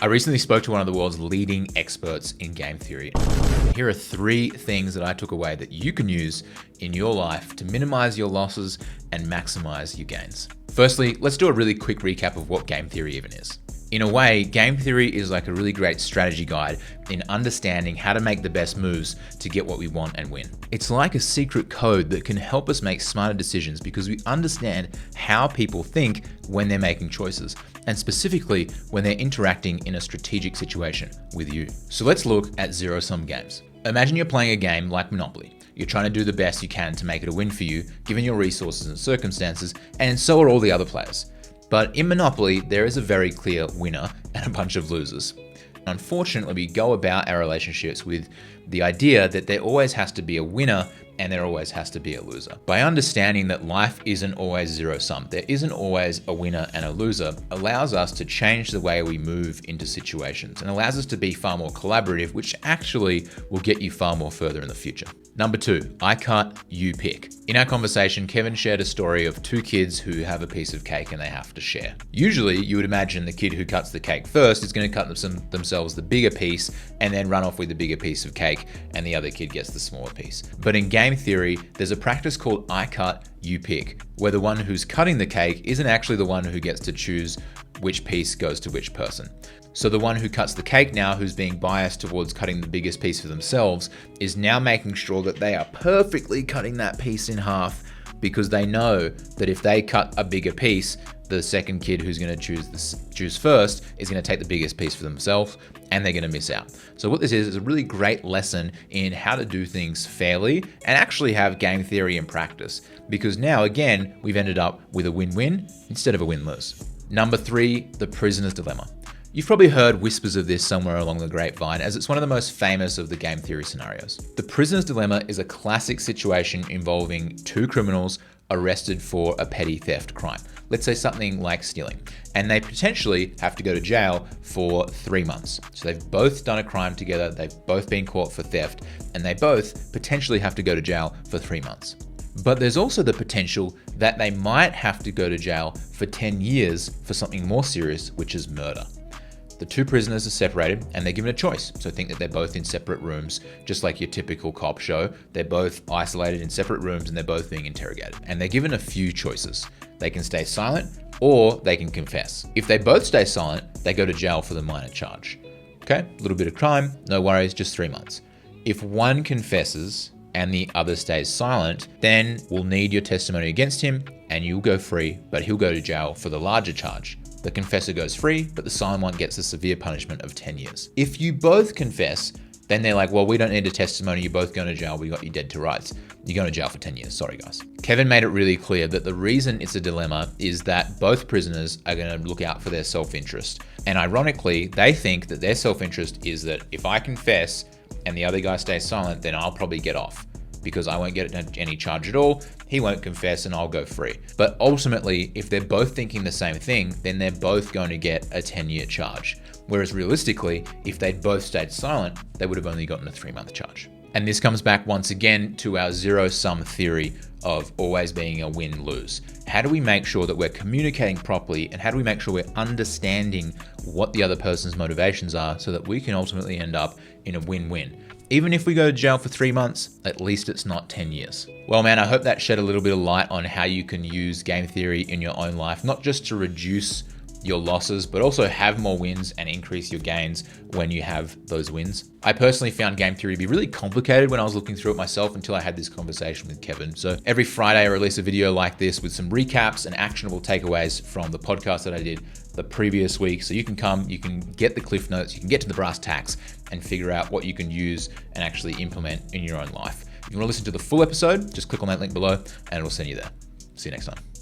I recently spoke to one of the world's leading experts in game theory. Here are 3 things that I took away that you can use in your life to minimize your losses and maximize your gains. Firstly, let's do a really quick recap of what game theory even is. In a way, game theory is like a really great strategy guide in understanding how to make the best moves to get what we want and win. It's like a secret code that can help us make smarter decisions because we understand how people think when they're making choices, and specifically when they're interacting in a strategic situation with you. So let's look at zero-sum games. Imagine you're playing a game like Monopoly. You're trying to do the best you can to make it a win for you, given your resources and circumstances, and so are all the other players. But in Monopoly, there is a very clear winner and a bunch of losers. Unfortunately, we go about our relationships with the idea that there always has to be a winner and there always has to be a loser. By understanding that life isn't always zero-sum, there isn't always a winner and a loser, allows us to change the way we move into situations and allows us to be far more collaborative, which actually will get you far more further in the future. Number 2, I cut, you pick. In our conversation, Kevin shared a story of 2 kids who have a piece of cake and they have to share. Usually, you would imagine the kid who cuts the cake first is going to cut themselves the bigger piece and then run off with the bigger piece of cake, and the other kid gets the smaller piece. But in game theory, there's a practice called I cut, you pick, where the one who's cutting the cake isn't actually the one who gets to choose which piece goes to which person. So the one who cuts the cake now, who's being biased towards cutting the biggest piece for themselves, is now making sure that they are perfectly cutting that piece in half, because they know that if they cut a bigger piece, the second kid who's going to choose first is going to take the biggest piece for themselves, and they're going to miss out. So what this is a really great lesson in how to do things fairly and actually have game theory in practice, because now again we've ended up with a win-win instead of a win-lose. Number 3, the prisoner's dilemma. You've probably heard whispers of this somewhere along the grapevine, as it's one of the most famous of the game theory scenarios. The prisoner's dilemma is a classic situation involving 2 criminals arrested for a petty theft crime. Let's say something like stealing, and they potentially have to go to jail for 3 months. So they've both done a crime together, they've both been caught for theft, and they both potentially have to go to jail for 3 months. But there's also the potential that they might have to go to jail for 10 years for something more serious, which is murder. The 2 prisoners are separated and they're given a choice. So think that they're both in separate rooms, just like your typical cop show. They're both isolated in separate rooms and they're both being interrogated. And they're given a few choices. They can stay silent or they can confess. If they both stay silent, they go to jail for the minor charge. Okay, a little bit of crime, no worries, just 3 months. If one confesses and the other stays silent, then we'll need your testimony against him and you'll go free, but he'll go to jail for the larger charge. The confessor goes free, but the silent one gets a severe punishment of 10 years. If you both confess, then they're like, well, we don't need a testimony. You're both going to jail. We got you dead to rights. You're going to jail for 10 years. Sorry, guys. Kevin made it really clear that the reason it's a dilemma is that both prisoners are going to look out for their self-interest. And ironically, they think that their self-interest is that if I confess and the other guy stays silent, then I'll probably get off, because I won't get any charge at all, he won't confess and I'll go free. But ultimately, if they're both thinking the same thing, then they're both going to get a 10-year charge. Whereas realistically, if they'd both stayed silent, they would have only gotten a 3-month charge. And this comes back once again to our zero-sum theory of always being a win-lose. How do we make sure that we're communicating properly, and how do we make sure we're understanding what the other person's motivations are so that we can ultimately end up in a win-win? Even if we go to jail for 3 months, at least it's not 10 years. Well, man, I hope that shed a little bit of light on how you can use game theory in your own life, not just to reduce your losses, but also have more wins and increase your gains when you have those wins. I personally found game theory to be really complicated when I was looking through it myself until I had this conversation with Kevin. So every Friday I release a video like this with some recaps and actionable takeaways from the podcast that I did the previous week. So you can come, you can get the cliff notes, you can get to the brass tacks and figure out what you can use and actually implement in your own life. If you want to listen to the full episode, just click on that link below and it'll send you there. See you next time.